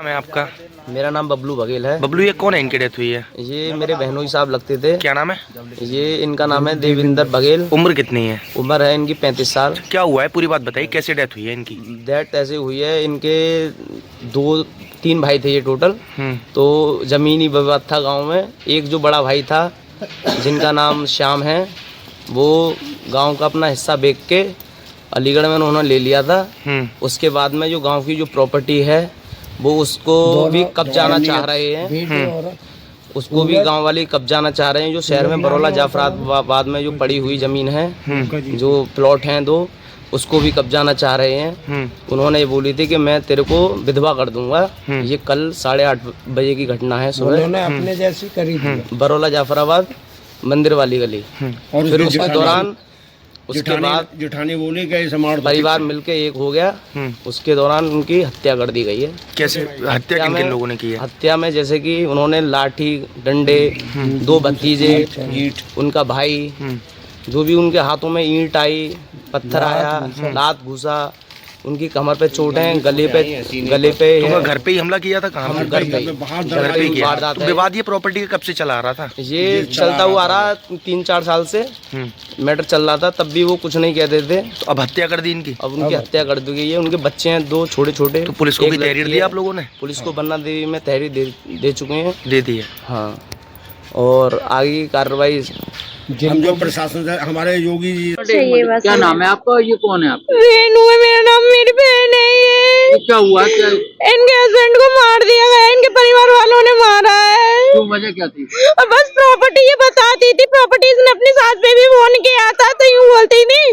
है आपका? मेरा नाम बबलू बघेल है। बबलू, ये कौन है? इनकी डेथ हुई है। ये मेरे बहनोई साहब लगते थे। क्या नाम है? ये इनका नाम है देविंदर बघेल। उम्र कितनी है? उम्र है इनकी 35 साल। क्या हुआ है, पूरी बात बताइए, कैसे डेथ हुई है इनकी? डेथ ऐसे हुई है, इनके 2-3 भाई थे ये टोटल। तो जमीनी विवाद था गांव में। एक जो बड़ा भाई था जिनका नाम श्याम है, वो गांव का अपना हिस्सा बेच के अलीगढ़ में उन्होंने ले लिया था। उसके बाद में जो गांव की जो प्रॉपर्टी है वो उसको भी कब्जाना चाह रहे हैं। उसको भी गांव वाले कब्जाना चाह रहे हैं। जो शहर में बरौला जाफराबाद में जो पड़ी हुई जमीन है, जो प्लॉट हैं 2, उसको भी कब्जाना चाह रहे हैं। उन्होंने ये बोली थी कि मैं तेरे को विधवा कर दूंगा। ये कल 8:30 बजे की घटना है सुबह। अपने जैसी करी बरौला जाफराबाद मंदिर वाली गली। फिर उसके दौरान उसके बाद जेठानी बोली कि परिवार मिलके एक हो गया। उसके दौरान उनकी हत्या कर दी गई है। कैसे हत्या किन लोगों ने की है? हत्या में जैसे कि उन्होंने लाठी डंडे, 2 भतीजे, ईंट, उनका भाई, जो भी उनके हाथों में ईंट आई, पत्थर आया, लात घुसा, उनकी कमर पे चोटें, गले पे तो घर पे ही हमला किया था? कहाँ? घर पे किया। तो विवाद ये प्रॉपर्टी का कब से चला आ रहा था? ये चलता हुआ आ रहा 3-4 साल से मैटर चल रहा था। तब भी वो कुछ नहीं कहते थे। तो अब हत्या कर दी इनकी? अब उनकी हत्या कर दी गई है। उनके बच्चे हैं 2 छोटे। तो पुलिस को भी तहरीर दी आप लोगों ने? पुलिस को बन्ना देवी में तहरीर दे चुके हैं। दे दी है, हाँ। और आगे की कार्रवाई हम जो प्रशासन से हमारे योगी जी। क्या नाम है आपका? ये कौन है आपका? रेनू है मेरा नाम, मेरी बहन है ये। क्या हुआ? क्या इनके हस्बैंड को मार दिया गया, इनके परिवार वालों ने मारा है। क्यों, वजह क्या थी? बस प्रॉपर्टी ये बताती थी। प्रॉपर्टी इसने अपनी सास पे भी फोन किया था तो यूँ बोलती थी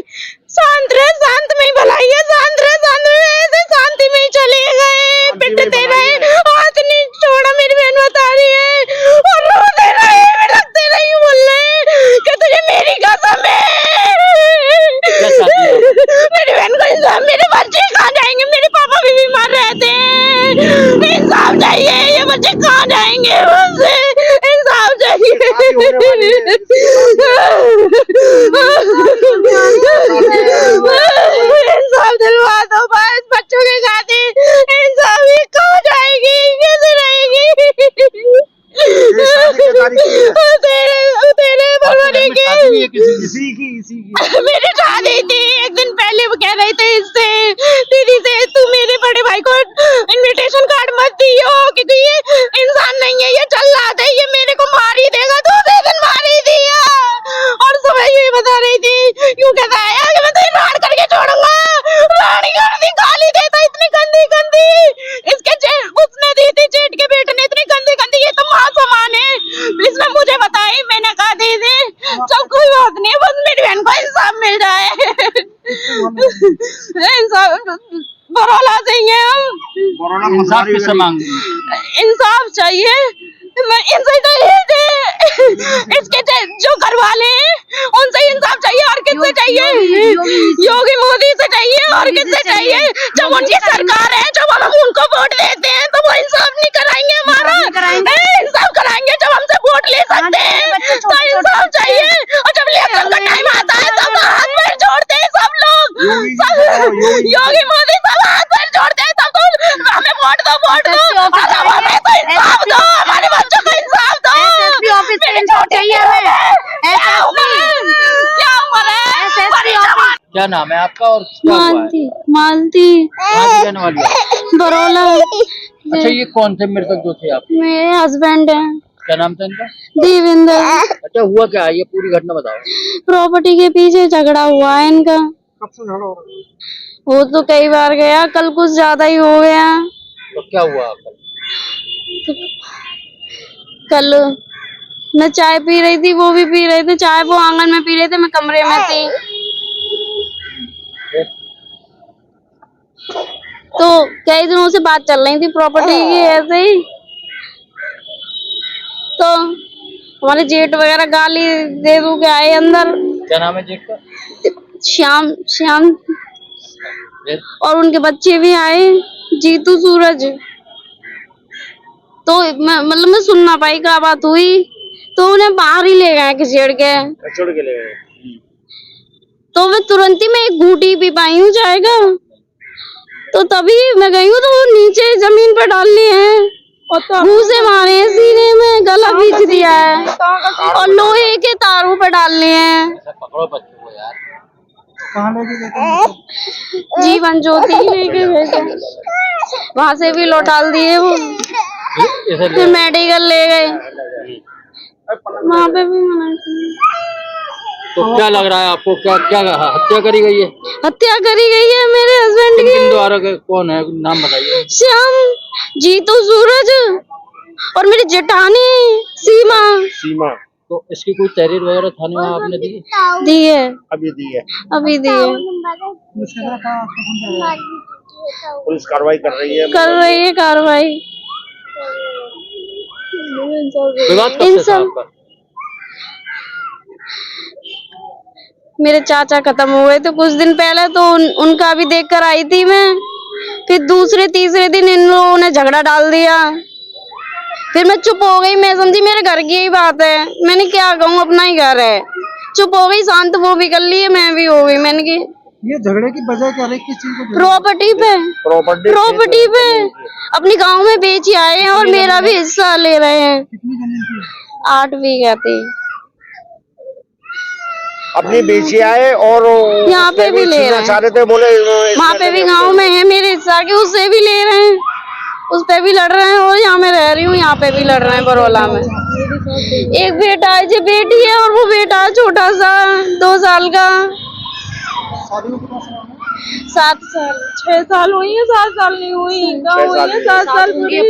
शांत रहे, शांत में ही भलाई है, शांत रहे, शांत में। ऐसे शांति में ही चले गए, पिटते रहे, हाथ नहीं छोड़ा। मेरी बहन बता रही है और रोते रहे, रखते रहे, यूँ बोल रहे कि तुझे मेरी कसम है। मेरी बहन को इंसाफ, मेरे बच्चे कहाँ जाएंगे? मेरे पापा भी बीमार रहते हैं, इंसाफ चाहिए। ये बच्चे कहाँ जाएंगे? मुझसे इंसाफ चाहिए। इंसाफ दिलवा दो बस, बच्चों के खातिर। इंसाफ ही कहाँ जाएगी, कैसे रहेगी? तेरे भगवान की मेरी शादी थी। एक दिन पहले वो कह रहे थे इससे दीदी से, तू मेरे बड़े भाई को इनविटेशन कार्ड मत दियो क्योंकि ये इंसान नहीं है, ये चल रहा था, ये मेरे को मार ही देगा। 2 दिन मार ही दिया। और सुबह ये बता रही थी, यूँ कहता है कि मैं तो राड़ करके छोड़ूंगा। राड़ी कर दी, गाली देता इतनी गंदी गंदी। इसके उसने दी थी जेठ के बेटे ने, इतनी गंदी गंदी। ये तो माँ समान है। इसने मुझे बताई, मैंने कहा दीदी चल कोई बात नहीं, बस मेरी बहन को इंसाफ मिल जाए। इंसाफ बरौला से ही है हम। इंसाफ किससे मांगे? इंसाफ चाहिए, मैं इनसे इसके जो घर वाले हैं उनसे इंसाफ चाहिए। और किससे चाहिए? योगी मोदी से चाहिए। और किससे चाहिए? जब उनकी सरकार है, जब हम उनको वोट देते हैं तो वो इंसाफ नहीं कराएंगे हमारा। इंसाफ कराएंगे जब हमसे वोट ले सकते हैं तो इंसाफ चाहिए। और जब इलेक्शन का टाइम आता है तब हाथ पैर जोड़ते हैं सब लोग। योगी मोदी सब हाथ पैर जोड़ते हैं, तब तो हमें वोट दो, वोट दो। हमें तो इंसाफ दो, हमारे बच्चों को इंसाफ दो। एसएसपी ऑफिस से इंसाफ चाहिए हमें। क्या उम्र है? क्या नाम है आपका और क्या हुआ है? मालती कहाँ की रहने वाली है? बरौला। अच्छा, ये कौन से मृतक जो थे आप? मेरे हस्बैंड है। क्या नाम था इनका? देविंदर। अच्छा, हुआ क्या? ये पूरी घटना बताओ। प्रॉपर्टी के पीछे झगड़ा हुआ है इनका। कब से झगड़ा हो रहा है? वो तो कई बार गया, कल कुछ ज्यादा ही हो गया। तो क्या हुआ कल मैं चाय पी रही थी, वो भी पी रहे थे चाय। वो आंगन में पी रहे थे, मैं कमरे में थी। तो कई दिनों से बात चल रही थी प्रॉपर्टी की ऐसे ही। तो हमारे जेठ वगैरह गाली दे दू के आए अंदर। क्या नाम है जेठ का? श्याम। और उनके बच्चे भी आए, जीतू, सूरज। तो मैं सुन ना पाई क्या बात हुई, तो उन्हें बाहर ही ले गए खिसेड़ के। छोड़ के ले गए। तो मैं तुरंत ही मैं एक घूंटी पी पाई हूँ चाय का। तो तभी मैं गई हूँ तो वो नीचे जमीन पर डाल लिए हैं। घूसे मारे हैं सीने में, गला खींच दिया है और लोहे के तारों पर डाल लिए हैं। पकड़ो बच्चों को यार। जीवन ज्योति लेके भेजे, वहाँ से भी लौटाल दिए वो, फिर मेडिकल ले गए, वहाँ पे भी मना किया। तो क्या लग रहा है आपको, क्या क्या हत्या करी गई है? हत्या करी गई है मेरे हस्बैंड की। किन द्वारा कौन है, नाम बताइए। श्याम, जीतू, सूरज और मेरी जेठानी सीमा। सीमा तो इसकी कोई तहरीर वगैरह थाने में आपने दी? दी है, अभी दी है, अभी दी है, पुलिस कार्रवाई कर रही है। कर रही है कार्रवाई। विवाद कब इन से था सब आपका? मेरे चाचा खत्म हो गए तो कुछ दिन पहले तो उनका भी देख कर आई थी मैं, फिर दूसरे तीसरे दिन इन लोगों ने झगड़ा डाल दिया, फिर मैं चुप हो गई। मैं समझी मेरे घर की ही बात है, मैंने क्या कहूँ, अपना ही घर है, चुप हो गई, शांत वो भी कर लिए, मैं भी हो गई। मैंने की ये झगड़े की वजह क्या रही, किस चीज को? प्रॉपर्टी पे अपनी गांव में बेच आए हैं और मेरा भी हिस्सा ले रहे हैं। कितनी जमीन थी? 8 बीघा थी, अपनी बेची आए और यहाँ पे भी ले रहे हैं, चाह रहे थे, बोले वहाँ पे भी गांव में है मेरे हिस्सा के, उससे भी ले रहे हैं, उस पे भी लड़ रहे हैं और यहाँ मैं रह रही हूँ, यहाँ पे भी लड़ रहे हैं बरौला में। एक बेटा है, जो बेटी है और वो बेटा है छोटा सा 2 साल का। 7 साल 6 साल हुई है, 7 साल नहीं हुई, 7 साल पूरी।